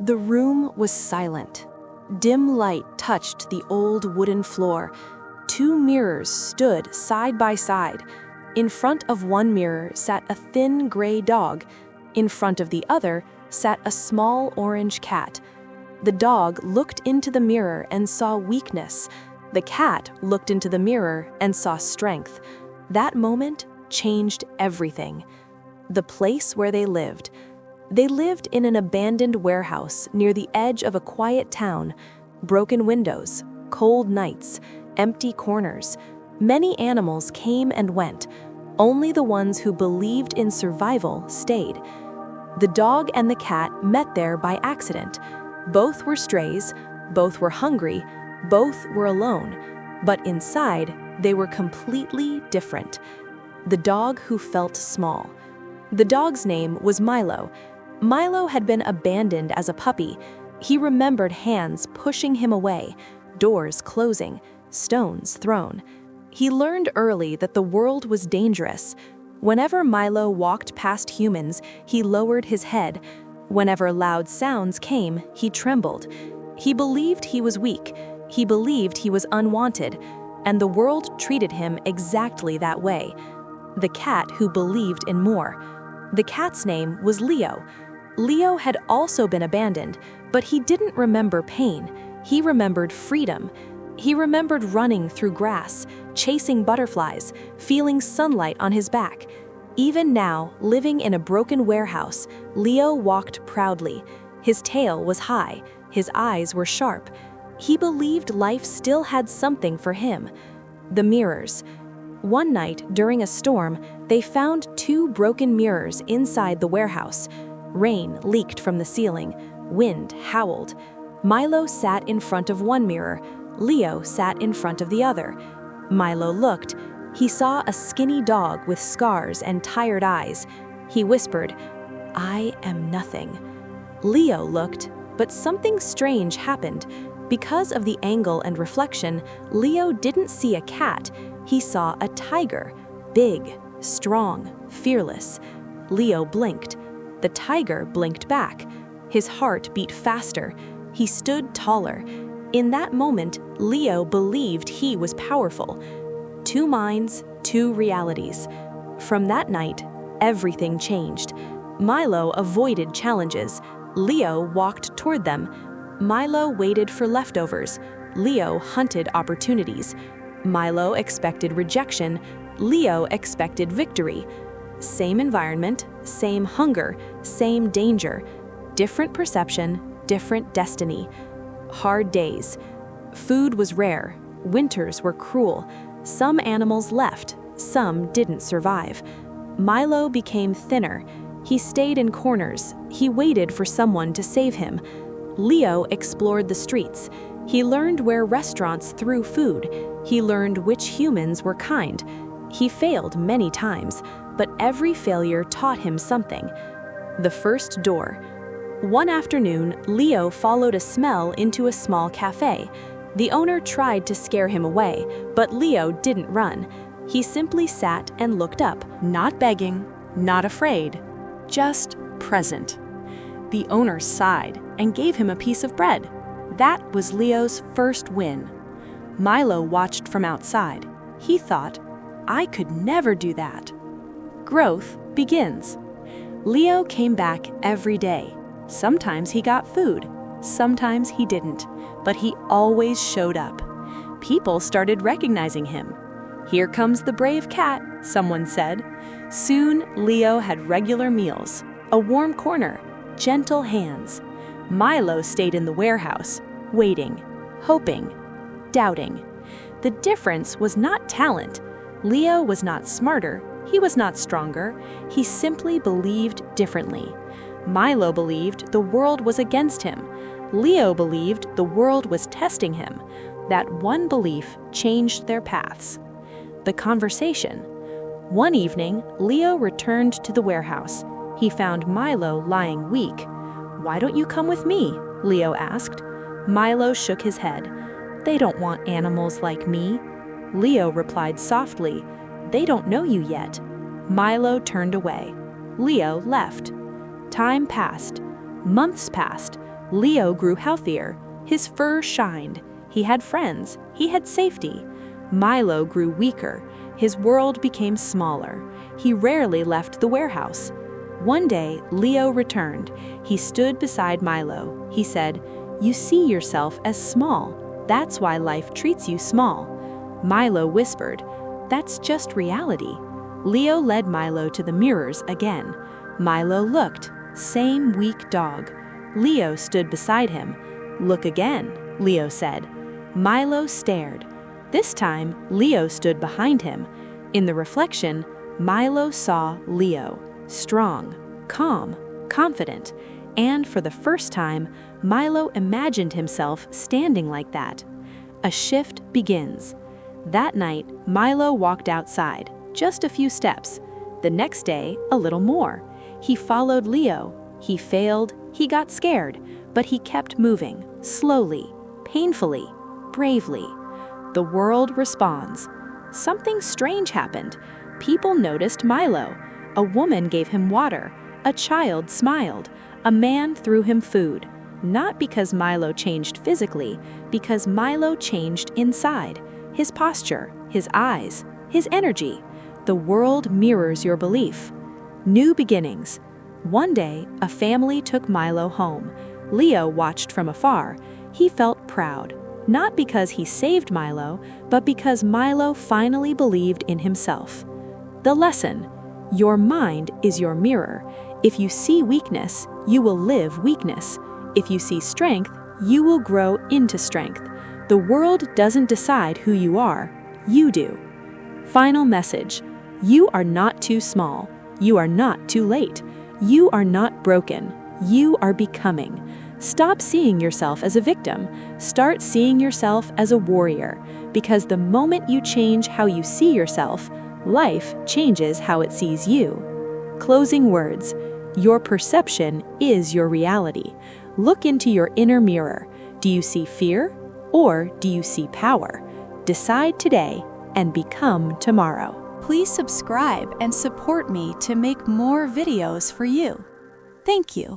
The room was silent. Dim light touched the old wooden floor. Two mirrors stood side by side. In front of one mirror sat a thin gray dog. In front of the other sat a small orange cat. The dog looked into the mirror and saw weakness. The cat looked into the mirror and saw strength. That moment changed everything. The place where they lived. They lived in an abandoned warehouse near the edge of a quiet town. Broken windows, cold nights, empty corners. Many animals came and went. Only the ones who believed in survival stayed. The dog and the cat met there by accident. Both were strays, both were hungry, both were alone. But inside, they were completely different. The dog who felt small. The dog's name was Milo. Milo had been abandoned as a puppy. He remembered hands pushing him away, doors closing, stones thrown. He learned early that the world was dangerous. Whenever Milo walked past humans, he lowered his head. Whenever loud sounds came, he trembled. He believed he was weak. He believed he was unwanted. And the world treated him exactly that way. The cat who believed in more. The cat's name was Leo. Leo had also been abandoned, but he didn't remember pain. He remembered freedom. He remembered running through grass, chasing butterflies, feeling sunlight on his back. Even now, living in a broken warehouse, Leo walked proudly. His tail was high, his eyes were sharp. He believed life still had something for him. The mirrors. One night, during a storm, they found two broken mirrors inside the warehouse. Rain leaked from the ceiling. Wind howled. Milo sat in front of one mirror. Leo sat in front of the other. Milo looked. He saw a skinny dog with scars and tired eyes. He whispered, "I am nothing." Leo looked, but something strange happened. Because of the angle and reflection, Leo didn't see a cat. He saw a tiger, big, strong, fearless. Leo blinked. The tiger blinked back. His heart beat faster. He stood taller. In that moment, Leo believed he was powerful. Two minds, two realities. From that night, everything changed. Milo avoided challenges. Leo walked toward them. Milo waited for leftovers. Leo hunted opportunities. Milo expected rejection. Leo expected victory. Same environment, same hunger, same danger. Different perception, different destiny. Hard days. Food was rare. Winters were cruel. Some animals left. Some didn't survive. Milo became thinner. He stayed in corners. He waited for someone to save him. Leo explored the streets. He learned where restaurants threw food. He learned which humans were kind. He failed many times, but every failure taught him something. The first door. One afternoon, Leo followed a smell into a small cafe. The owner tried to scare him away, but Leo didn't run. He simply sat and looked up, not begging, not afraid, just present. The owner sighed and gave him a piece of bread. That was Leo's first win. Milo watched from outside. He thought, I could never do that. Growth begins. Leo came back every day. Sometimes he got food, sometimes he didn't, but he always showed up. People started recognizing him. Here comes the brave cat, someone said. Soon, Leo had regular meals, a warm corner, gentle hands. Milo stayed in the warehouse, waiting, hoping, doubting. The difference was not talent. Leo was not smarter, he was not stronger, he simply believed differently. Milo believed the world was against him. Leo believed the world was testing him. That one belief changed their paths. The conversation. One evening, Leo returned to the warehouse. He found Milo lying weak. "Why don't you come with me?" Leo asked. Milo shook his head. "They don't want animals like me." Leo replied softly, "They don't know you yet." Milo turned away. Leo left. Time passed. Months passed. Leo grew healthier. His fur shined. He had friends. He had safety. Milo grew weaker. His world became smaller. He rarely left the warehouse. One day, Leo returned. He stood beside Milo. He said, "You see yourself as small. That's why life treats you small." Milo whispered, "That's just reality." Leo led Milo to the mirrors again. Milo looked. Same weak dog. Leo stood beside him. "Look again," Leo said. Milo stared. This time, Leo stood behind him. In the reflection, Milo saw Leo, strong, calm, confident, and for the first time, Milo imagined himself standing like that. A shift begins. That night, Milo walked outside, just a few steps. The next day, a little more. He followed Leo. He failed, he got scared, but he kept moving, slowly, painfully, bravely. The world responds. Something strange happened. People noticed Milo. A woman gave him water. A child smiled. A man threw him food. Not because Milo changed physically, because Milo changed inside. His posture, his eyes, his energy. The world mirrors your belief. New beginnings. One day, a family took Milo home. Leo watched from afar. He felt proud, not because he saved Milo, but because Milo finally believed in himself. The lesson: your mind is your mirror. If you see weakness, you will live weakness. If you see strength, you will grow into strength. The world doesn't decide who you are, you do. Final message: you are not too small. You are not too late. You are not broken. You are becoming. Stop seeing yourself as a victim. Start seeing yourself as a warrior. Because the moment you change how you see yourself, life changes how it sees you. Closing words. Your perception is your reality. Look into your inner mirror. Do you see fear or do you see power? Decide today and become tomorrow. Please subscribe and support me to make more videos for you. Thank you.